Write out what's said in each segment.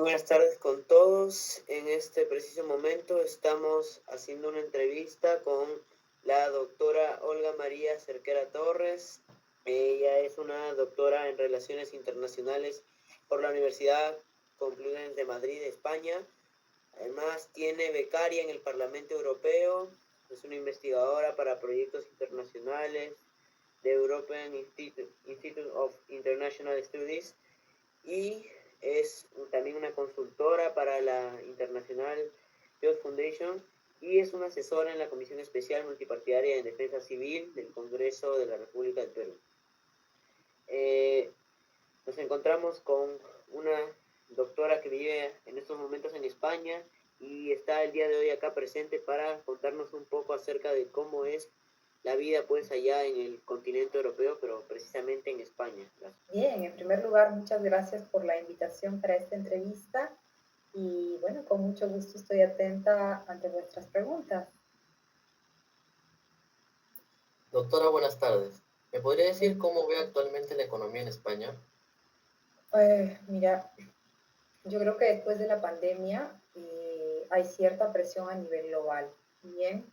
Buenas tardes con todos. En este preciso momento estamos haciendo una entrevista con la doctora Olga María Cerquera Torres. Ella es una doctora en Relaciones Internacionales por la Universidad Complutense de Madrid, España. Además, tiene becaria en el Parlamento Europeo. Es una investigadora para proyectos internacionales de European Institute of International Studies y es también una consultora para la International Youth Foundation y es una asesora en la Comisión Especial Multipartidaria de Defensa Civil del Congreso de la República del Perú. Nos encontramos con una doctora que vive en estos momentos en España y está el día de hoy acá presente para contarnos un poco acerca de cómo es la vida pues allá en el continente europeo, pero precisamente en España. Bien, en primer lugar, muchas gracias por la invitación para esta entrevista y bueno, con mucho gusto estoy atenta ante vuestras preguntas. Doctora, buenas tardes. ¿Me podría decir cómo ve actualmente la economía en España? Mira, yo creo que después de la pandemia hay cierta presión a nivel global. Bien,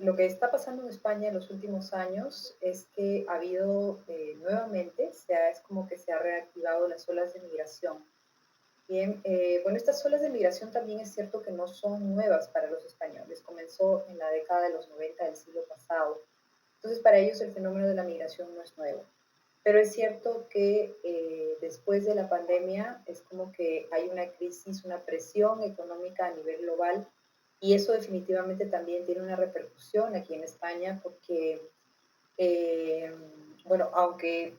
lo que está pasando en España en los últimos años es que ha habido nuevamente, es como que se ha reactivado las olas de migración. Bien, bueno, estas olas de migración también es cierto que no son nuevas para los españoles. Comenzó en la década de los 90 del siglo pasado. Entonces, para ellos el fenómeno de la migración no es nuevo. Pero es cierto que después de la pandemia es como que hay una crisis, una presión económica a nivel global y eso definitivamente también tiene una repercusión aquí en España porque, eh, bueno, aunque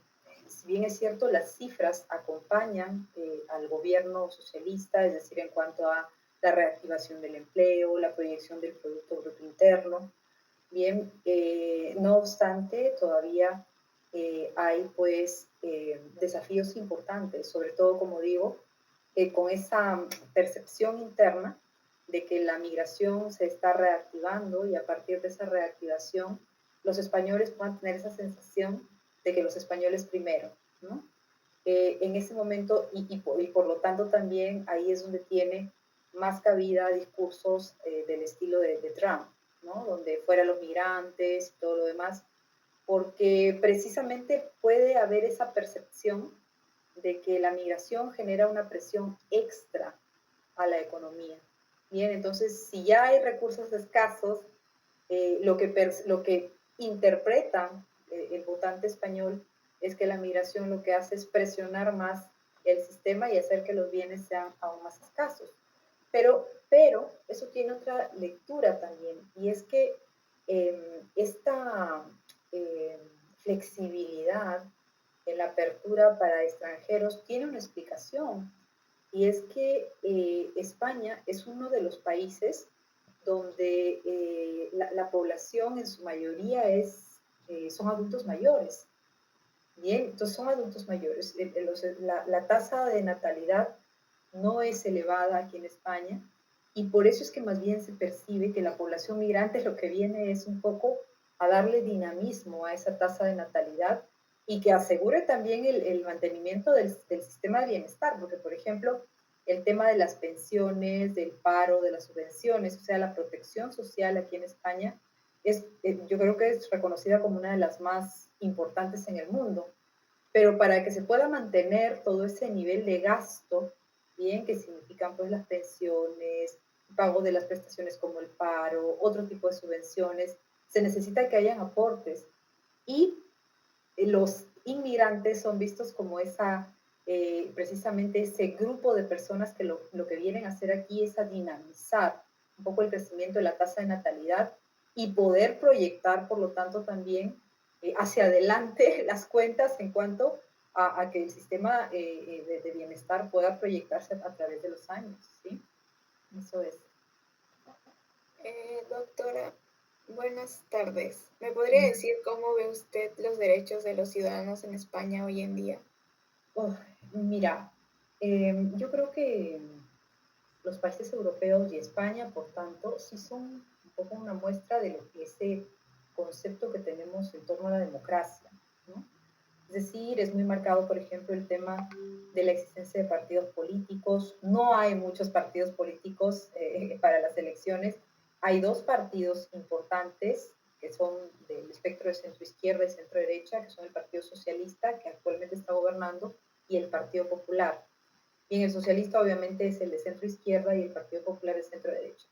si bien es cierto, las cifras acompañan al gobierno socialista, es decir, en cuanto a la reactivación del empleo, la proyección del Producto Bruto Interno. Bien, no obstante, todavía hay pues desafíos importantes, sobre todo, como digo, con esa percepción interna de que la migración se está reactivando y a partir de esa reactivación los españoles puedan tener esa sensación de que los españoles primero, ¿no? En ese momento y por lo tanto también ahí es donde tiene más cabida discursos del estilo de Trump, ¿no? Donde fuera los migrantes y todo lo demás, porque precisamente puede haber esa percepción de que la migración genera una presión extra a la economía. Bien, entonces si ya hay recursos escasos, lo que interpreta el votante español es que la migración lo que hace es presionar más el sistema y hacer que los bienes sean aún más escasos. Pero eso tiene otra lectura también, y es que esta eh, flexibilidad en la apertura para extranjeros tiene una explicación, y es que España es uno de los países donde la población en su mayoría son adultos mayores. Bien, entonces son adultos mayores. La tasa de natalidad no es elevada aquí en España y por eso es que más bien se percibe que la población migrante lo que viene es un poco a darle dinamismo a esa tasa de natalidad y que asegure también el mantenimiento del sistema de bienestar, porque por ejemplo el tema de las pensiones, del paro, de las subvenciones, o sea, la protección social aquí en España yo creo que es reconocida como una de las más importantes en el mundo. Pero para que se pueda mantener todo ese nivel de gasto, bien, que significan pues las pensiones, pago de las prestaciones como el paro, otro tipo de subvenciones, se necesita que hayan aportes. Y los inmigrantes son vistos como precisamente ese grupo de personas que lo que vienen a hacer aquí es a dinamizar un poco el crecimiento de la tasa de natalidad y poder proyectar, por lo tanto, también hacia adelante las cuentas en cuanto a que el sistema de bienestar pueda proyectarse a través de los años, ¿sí? Eso es. Doctora, buenas tardes. ¿Me podría decir cómo ve usted los derechos de los ciudadanos en España hoy en día? Oh, mira, yo creo que los países europeos y España, por tanto, sí son un poco una muestra de lo que ese concepto que tenemos en torno a la democracia, ¿no? Es decir, es muy marcado, por ejemplo, el tema de la existencia de partidos políticos. No hay muchos partidos políticos para las elecciones. Hay dos partidos importantes que son del espectro de centro-izquierda y centro-derecha, que son el Partido Socialista, que actualmente está gobernando, y el Partido Popular. Y en el socialista obviamente es el de centro-izquierda y el Partido Popular es centro-derecha.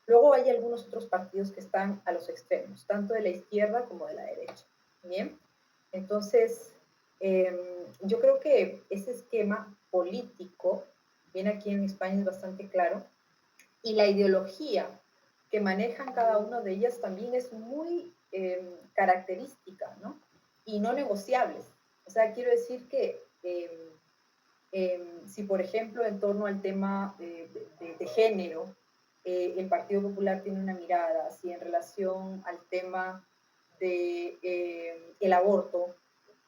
Luego hay algunos otros partidos que están a los extremos, tanto de la izquierda como de la derecha. Bien, entonces yo creo que ese esquema político, bien aquí en España es bastante claro, y la ideología que manejan cada una de ellas también es muy característica, ¿no? Y no negociables. O sea, quiero decir que si, por ejemplo, en torno al tema de género, el Partido Popular tiene una mirada, si en relación al tema de el aborto,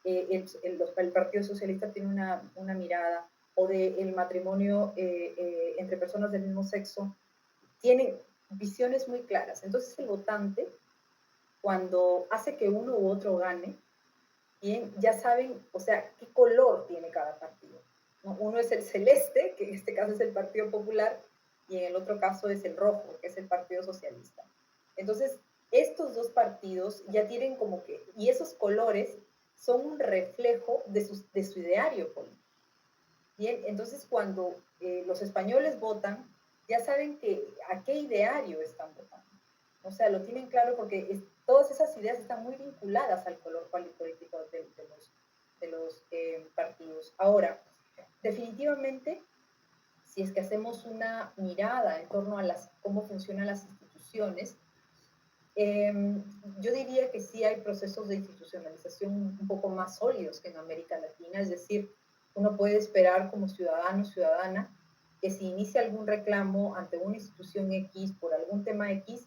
el Partido Socialista tiene una mirada, o del matrimonio entre personas del mismo sexo, tienen visiones muy claras. Entonces el votante, cuando hace que uno u otro gane, bien, ya saben, o sea, qué color tiene cada partido, ¿no? Uno es el celeste, que en este caso es el Partido Popular, y en el otro caso es el rojo, que es el Partido Socialista. Entonces, estos dos partidos ya tienen como que, y esos colores son un reflejo de su ideario político. Bien, entonces cuando los españoles votan, ya saben que a qué ideario están votando. O sea, lo tienen claro porque todas esas ideas están muy vinculadas al color político de los partidos. Ahora, definitivamente, si es que hacemos una mirada en torno a cómo funcionan las instituciones, yo diría que sí hay procesos de institucionalización un poco más sólidos que en América Latina, es decir, uno puede esperar como ciudadano o ciudadana que si inicia algún reclamo ante una institución X por algún tema X,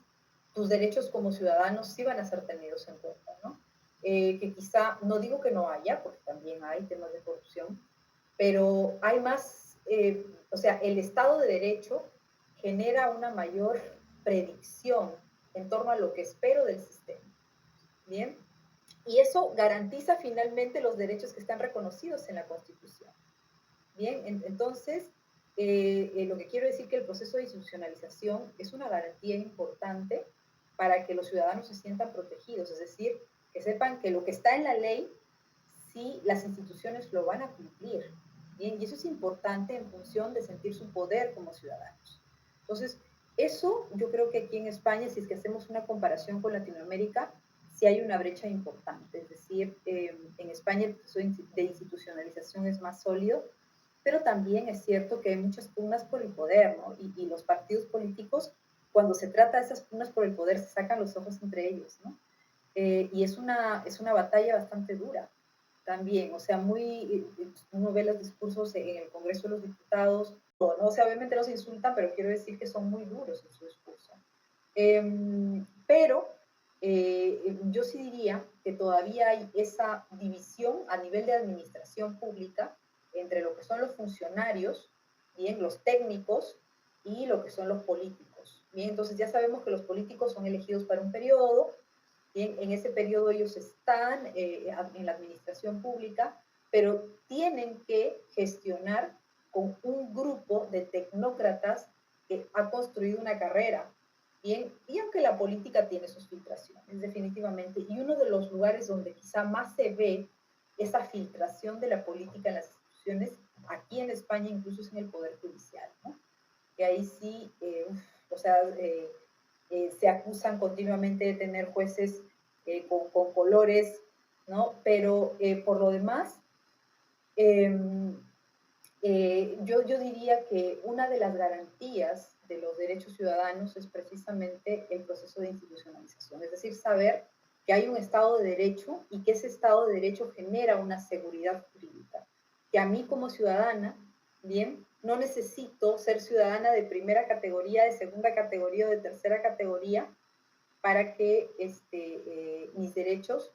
tus derechos como ciudadanos sí van a ser tenidos en cuenta, ¿no? Que quizá, no digo que no haya, porque también hay temas de corrupción, pero hay más, o sea, el Estado de Derecho genera una mayor predicción en torno a lo que espero del sistema. Bien, y eso garantiza finalmente los derechos que están reconocidos en la Constitución. Bien, entonces, lo que quiero decir que el proceso de institucionalización es una garantía importante para que los ciudadanos se sientan protegidos, es decir, que sepan que lo que está en la ley, sí, las instituciones lo van a cumplir. Bien, y eso es importante en función de sentir su poder como ciudadanos. Entonces, eso yo creo que aquí en España, si es que hacemos una comparación con Latinoamérica, sí hay una brecha importante. Es decir, en España el proceso de institucionalización es más sólido, pero también es cierto que hay muchas pugnas por el poder, ¿no? Y los partidos políticos, cuando se trata de esas pugnas por el poder, se sacan los ojos entre ellos, ¿no? Y es una batalla bastante dura también, o sea, uno ve los discursos en el Congreso de los Diputados, ¿no? O sea, obviamente los insultan, pero quiero decir que son muy duros en su discurso. Pero yo sí diría que todavía hay esa división a nivel de administración pública entre lo que son los funcionarios, bien, los técnicos y lo que son los políticos. Bien, entonces ya sabemos que los políticos son elegidos para un periodo. Bien, en ese periodo ellos están en la administración pública, pero tienen que gestionar con un grupo de tecnócratas que ha construido una carrera. Bien, y aunque la política tiene sus filtraciones, definitivamente, y uno de los lugares donde quizá más se ve esa filtración de la política en las instituciones, aquí en España incluso es en el Poder Judicial, ¿no? Que ahí sí, o sea, se acusan continuamente de tener jueces con colores, ¿no? Pero por lo demás, yo diría que una de las garantías de los derechos ciudadanos es precisamente el proceso de institucionalización, es decir, saber que hay un Estado de Derecho y que ese Estado de Derecho genera una seguridad jurídica, que a mí como ciudadana, bien, no necesito ser ciudadana de primera categoría, de segunda categoría o de tercera categoría para que mis derechos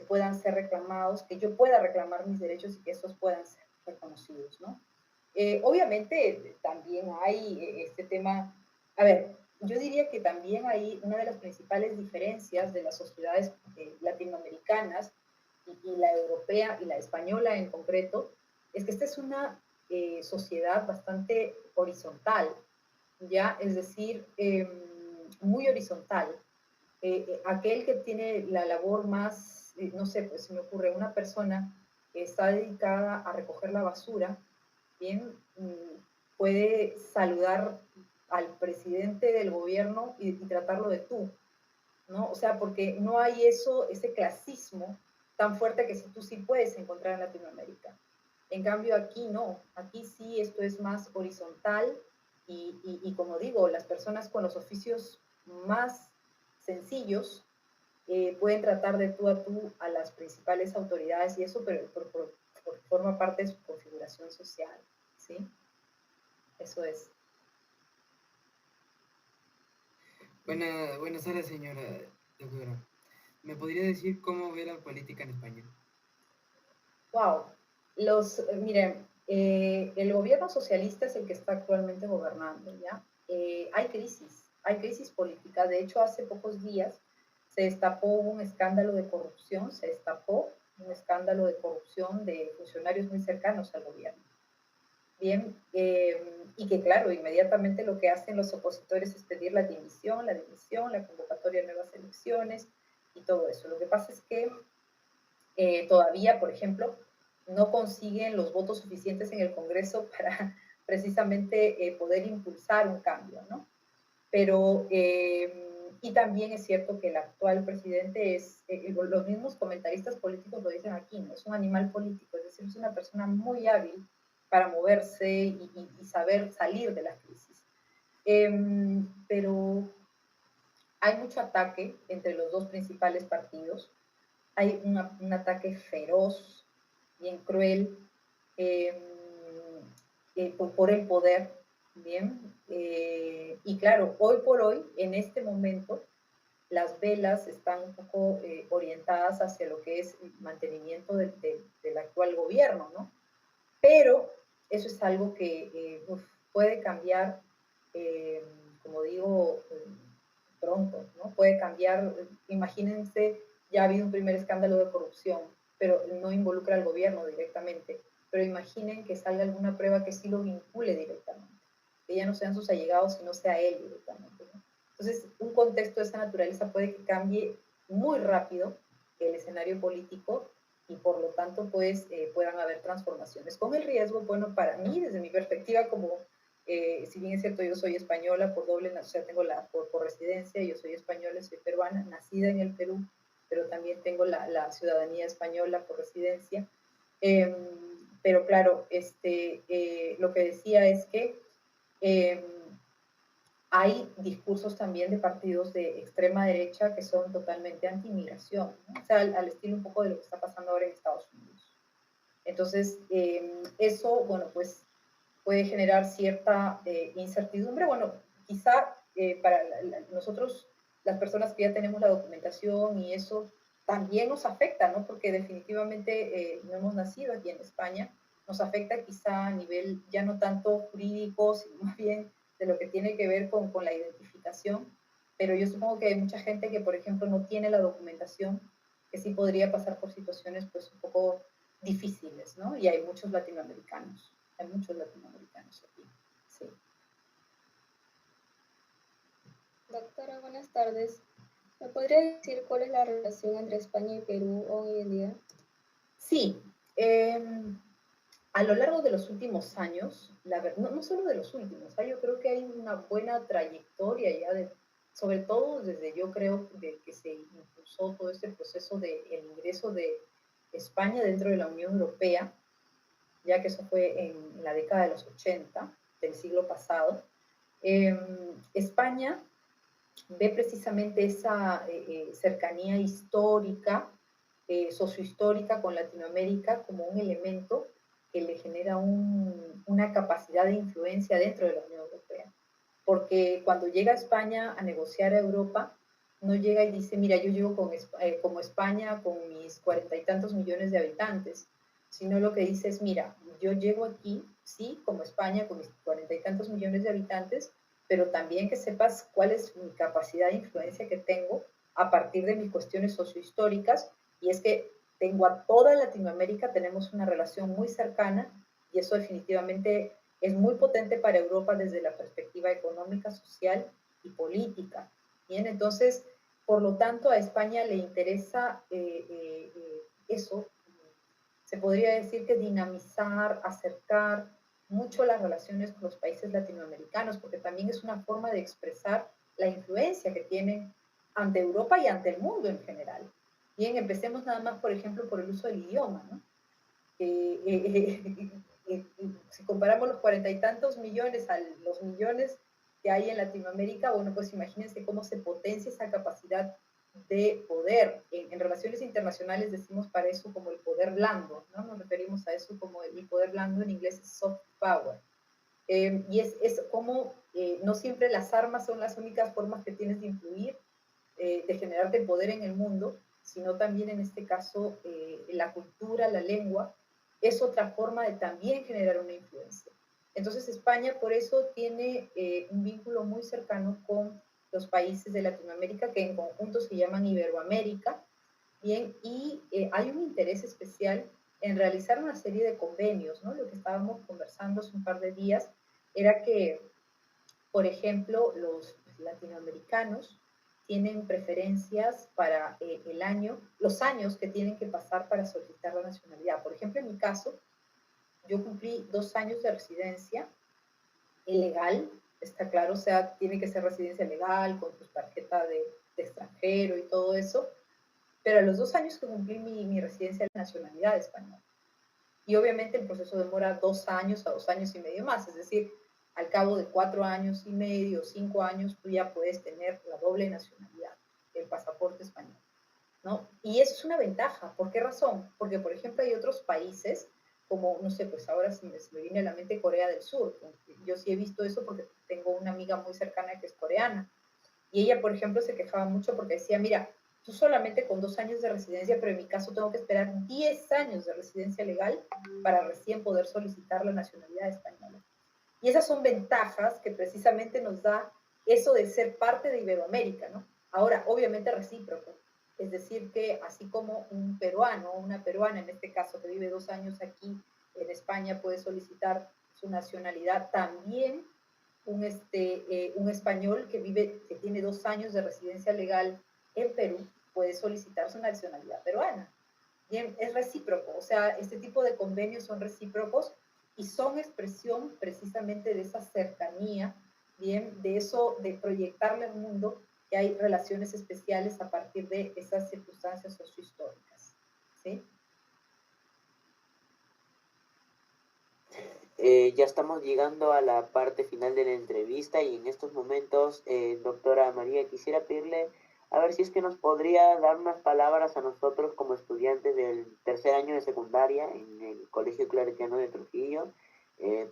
puedan ser reclamados, que yo pueda reclamar mis derechos y que estos puedan ser reconocidos, ¿no? Obviamente también hay este tema, a ver, yo diría que también hay una de las principales diferencias de las sociedades latinoamericanas y la europea y la española en concreto, es que esta es una sociedad bastante horizontal, ¿ya? Es decir, muy horizontal. Aquel que tiene la labor más, no sé, pues se me ocurre una persona que está dedicada a recoger la basura, bien, puede saludar al presidente del gobierno y tratarlo de tú, ¿no? O sea, porque no hay eso, ese clasismo tan fuerte que tú sí puedes encontrar en Latinoamérica. En cambio aquí no, aquí sí esto es más horizontal y como digo, las personas con los oficios más sencillos pueden tratar de tú a tú a las principales autoridades y eso, pero forma parte de su configuración social, ¿sí? Eso es. Buenas tardes, señora doctora. ¿Me podría decir cómo ve la política en España? Wow. Miren, el gobierno socialista es el que está actualmente gobernando, ¿ya? Hay crisis política. De hecho, hace pocos días se destapó un escándalo de corrupción, se destapó un escándalo de corrupción de funcionarios muy cercanos al gobierno. Bien, y que claro, inmediatamente lo que hacen los opositores es pedir la dimisión, la convocatoria de nuevas elecciones y todo eso. Lo que pasa es que todavía, por ejemplo, no consiguen los votos suficientes en el Congreso para precisamente poder impulsar un cambio, ¿no? Pero, y también es cierto que el actual presidente los mismos comentaristas políticos lo dicen aquí, ¿no? Es un animal político, es decir, es una persona muy hábil para moverse y saber salir de la crisis. Pero hay mucho ataque entre los dos principales partidos, hay un ataque feroz, bien cruel, eh, por el poder, bien. Y claro, hoy por hoy, en este momento, las velas están un poco orientadas hacia lo que es el mantenimiento del actual gobierno, ¿no? Pero eso es algo que puede cambiar, como digo, pronto, ¿no? Puede cambiar, imagínense, ya ha habido un primer escándalo de corrupción, pero no involucra al gobierno directamente, pero imaginen que salga alguna prueba que sí lo vincule directamente, que ya no sean sus allegados, sino sea él directamente, ¿no? Entonces, un contexto de esa naturaleza puede que cambie muy rápido el escenario político y por lo tanto pues puedan haber transformaciones con el riesgo, bueno, para mí desde mi perspectiva como si bien es cierto yo soy española por doble, o sea, tengo por residencia, yo soy española, soy peruana, nacida en el Perú, pero también tengo la ciudadanía española por residencia, eh, pero claro, lo que decía es que eh, hay discursos también de partidos de extrema derecha que son totalmente anti-inmigración, ¿no? O sea, al estilo un poco de lo que está pasando ahora en Estados Unidos. Entonces, eso, bueno, pues puede generar cierta incertidumbre. Bueno, quizá para nosotros, las personas que ya tenemos la documentación y eso, también nos afecta, ¿no? Porque definitivamente no hemos nacido aquí en España, nos afecta quizá a nivel ya no tanto jurídico, sino más bien de lo que tiene que ver con la identificación. Pero yo supongo que hay mucha gente que, por ejemplo, no tiene la documentación, que sí podría pasar por situaciones pues un poco difíciles, ¿no? Y hay muchos latinoamericanos aquí, sí. Doctora, buenas tardes. ¿Me podría decir cuál es la relación entre España y Perú hoy en día? Sí, a lo largo de los últimos años, no solo de los últimos, yo creo que hay una buena trayectoria ya sobre todo desde yo creo de que se impulsó todo este proceso del ingreso de España dentro de la Unión Europea, ya que eso fue en la década de los 80 del siglo pasado. España ve precisamente esa cercanía histórica, sociohistórica con Latinoamérica como un elemento que le genera una capacidad de influencia dentro de la Unión Europea. Porque cuando llega España a negociar a Europa, no llega y dice, mira, yo llego como España con mis 40 y tantos millones de habitantes, sino lo que dice es, mira, yo llego aquí, sí, como España con mis 40 y tantos millones de habitantes, pero también que sepas cuál es mi capacidad de influencia que tengo a partir de mis cuestiones sociohistóricas, y es que tengo a toda Latinoamérica, tenemos una relación muy cercana y eso definitivamente es muy potente para Europa desde la perspectiva económica, social y política. Bien, entonces, por lo tanto, a España le interesa eso. Se podría decir que dinamizar, acercar mucho las relaciones con los países latinoamericanos, porque también es una forma de expresar la influencia que tienen ante Europa y ante el mundo en general. Bien, empecemos nada más, por ejemplo, por el uso del idioma, ¿no? Si comparamos los 40 y tantos millones a los millones que hay en Latinoamérica, bueno, pues imagínense cómo se potencia esa capacidad de poder. En relaciones internacionales decimos para eso como el poder blando, ¿no? Nos referimos a eso como el poder blando, en inglés es soft power. Y es como no siempre las armas son las únicas formas que tienes de influir, de generarte poder en el mundo, sino también en este caso la cultura, la lengua, es otra forma de también generar una influencia. Entonces España por eso tiene un vínculo muy cercano con los países de Latinoamérica que en conjunto se llaman Iberoamérica, bien, y hay un interés especial en realizar una serie de convenios, ¿no? Lo que estábamos conversando hace un par de días era que, por ejemplo, los latinoamericanos tienen preferencias para los años que tienen que pasar para solicitar la nacionalidad. Por ejemplo, en mi caso, yo cumplí 2 años de residencia legal, está claro, o sea, tiene que ser residencia legal, con tu tarjeta de extranjero y todo eso, pero a los 2 años que cumplí mi residencia de nacionalidad española. Y obviamente el proceso demora 2 años a 2 años y medio más, es decir, al cabo de 4 años y medio, 5 años, tú ya puedes tener la doble nacionalidad, el pasaporte español, ¿no? Y eso es una ventaja. ¿Por qué razón? Porque, por ejemplo, hay otros países, como, no sé, pues ahora se me viene a la mente Corea del Sur. Yo sí he visto eso porque tengo una amiga muy cercana que es coreana. Y ella, por ejemplo, se quejaba mucho porque decía, mira, tú solamente con 2 años de residencia, pero en mi caso tengo que esperar 10 años de residencia legal para recién poder solicitar la nacionalidad española. Y esas son ventajas que precisamente nos da eso de ser parte de Iberoamérica, ¿no? Ahora, obviamente recíproco. Es decir, que así como un peruano o una peruana, en este caso, que vive 2 años aquí en España, puede solicitar su nacionalidad, también un español que tiene 2 años de residencia legal en Perú puede solicitar su nacionalidad peruana. Bien, es recíproco, o sea, este tipo de convenios son recíprocos y son expresión precisamente de esa cercanía, bien, de eso, de proyectarle al mundo que hay relaciones especiales a partir de esas circunstancias sociohistóricas, ¿sí? Ya estamos llegando a la parte final de la entrevista y en estos momentos, doctora María, quisiera pedirle a ver si es que nos podría dar unas palabras a nosotros como estudiantes del tercer año de secundaria en el Colegio Claretiano de Trujillo,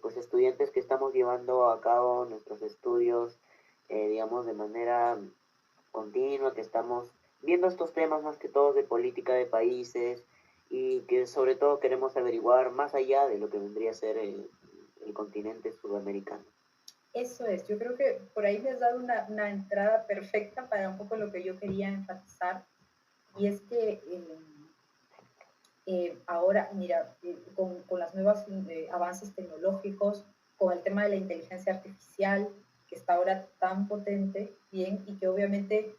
pues estudiantes que estamos llevando a cabo nuestros estudios, digamos, de manera continua, que estamos viendo estos temas más que todo de política de países y que sobre todo queremos averiguar más allá de lo que vendría a ser el continente sudamericano. Eso es, yo creo que por ahí me has dado una entrada perfecta para un poco lo que yo quería enfatizar, y es que ahora, mira, con las nuevas avances tecnológicos, con el tema de la inteligencia artificial, que está ahora tan potente, bien, y que obviamente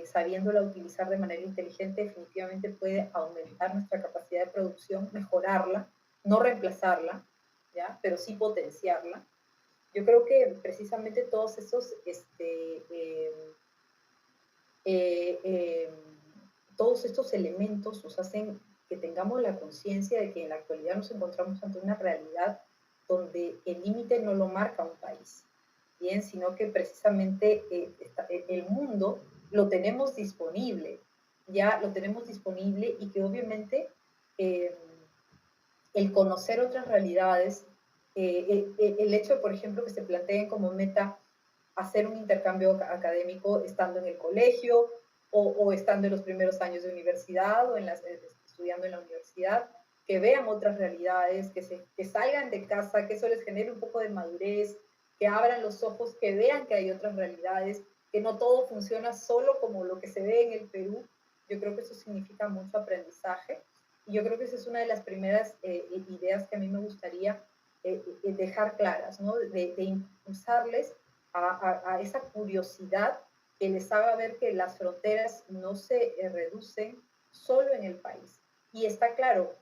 sabiéndola utilizar de manera inteligente, definitivamente puede aumentar nuestra capacidad de producción, mejorarla, no reemplazarla, ¿ya? Pero sí potenciarla. Yo creo que precisamente todos esos eh, eh, todos estos elementos nos hacen que tengamos la conciencia de que en la actualidad nos encontramos ante una realidad donde el límite no lo marca un país, bien, sino que precisamente el mundo lo tenemos disponible, ya lo tenemos disponible, y que obviamente eh, el conocer otras realidades, el hecho de, por ejemplo, que se planteen como meta hacer un intercambio académico estando en el colegio o estando en los primeros años de universidad o estudiando en la universidad, que vean otras realidades, que salgan de casa, que eso les genere un poco de madurez, que abran los ojos, que vean que hay otras realidades, que no todo funciona solo como lo que se ve en el Perú, Yo creo que eso significa mucho aprendizaje. Y yo creo que esa es una de las primeras ideas que a mí me gustaría dejar claras, ¿no? De impulsarles a esa curiosidad que les haga ver que las fronteras no se reducen solo en el país. Y está claro,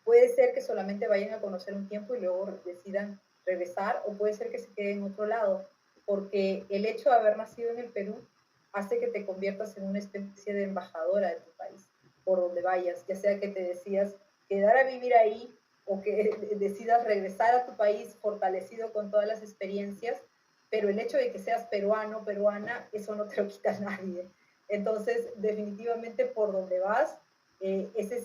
puede ser que solamente vayan a conocer un tiempo y luego decidan regresar, o puede ser que se queden en otro lado, porque el hecho de haber nacido en el Perú hace que te conviertas en una especie de embajadora de tu país, por donde vayas, ya sea que te decidas quedar a vivir ahí o que decidas regresar a tu país fortalecido con todas las experiencias, pero el hecho de que seas peruano, peruana, eso no te lo quita nadie. Entonces, definitivamente por donde vas, esa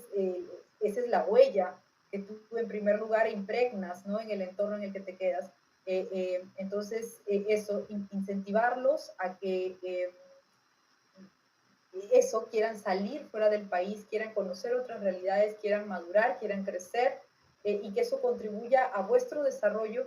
es la huella que tú en primer lugar impregnas, ¿no? En el entorno en el que te quedas. Entonces, eso, incentivarlos a que eso, quieran salir fuera del país, quieran conocer otras realidades, quieran madurar, quieran crecer, y que eso contribuya a vuestro desarrollo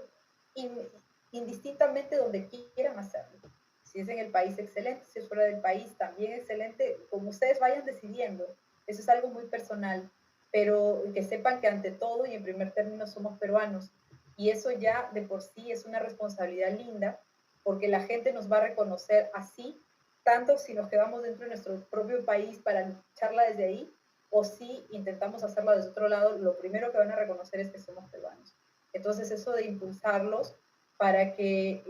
indistintamente donde quieran hacerlo. Si es en el país, excelente; si es fuera del país, también excelente, como ustedes vayan decidiendo. Eso es algo muy personal, pero que sepan que ante todo y en primer término somos peruanos, y eso ya de por sí es una responsabilidad linda, porque la gente nos va a reconocer así, tanto si nos quedamos dentro de nuestro propio país para lucharla desde ahí, o si intentamos hacerla desde otro lado, lo primero que van a reconocer es que somos peruanos. Entonces, eso de impulsarlos para que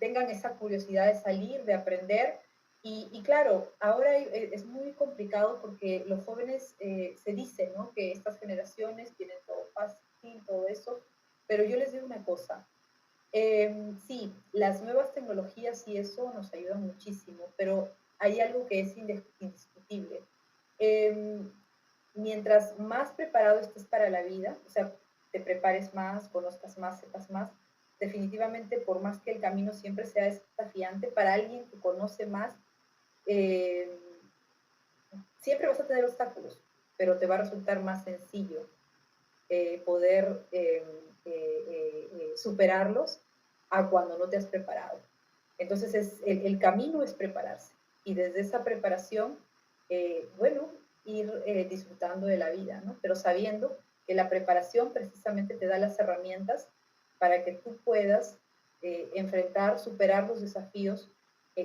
tengan esa curiosidad de salir, de aprender. Y claro, ahora es muy complicado porque los jóvenes se dicen, ¿no?, que estas generaciones tienen todo fácil, todo eso, pero yo les digo una cosa. Sí, las nuevas tecnologías y eso nos ayudan muchísimo, pero hay algo que es indiscutible. Mientras más preparado estés para la vida, o sea, te prepares más, conozcas más, sepas más, definitivamente, por más que el camino siempre sea desafiante, para alguien que conoce más, eh, siempre vas a tener obstáculos, pero te va a resultar más sencillo poder superarlos a cuando no te has preparado. Entonces, el camino es prepararse, y desde esa preparación, bueno, ir disfrutando de la vida, ¿no? Pero sabiendo que la preparación precisamente te da las herramientas para que tú puedas enfrentar, superar los desafíos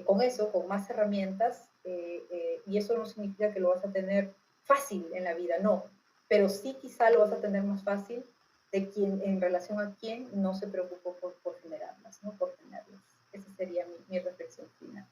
con eso, con más herramientas, y eso no significa que lo vas a tener fácil en la vida, no, pero sí quizá lo vas a tener más fácil de quien, en relación a quien no se preocupó por generarlas, ¿no?, por tenerlas. Esa sería mi reflexión final.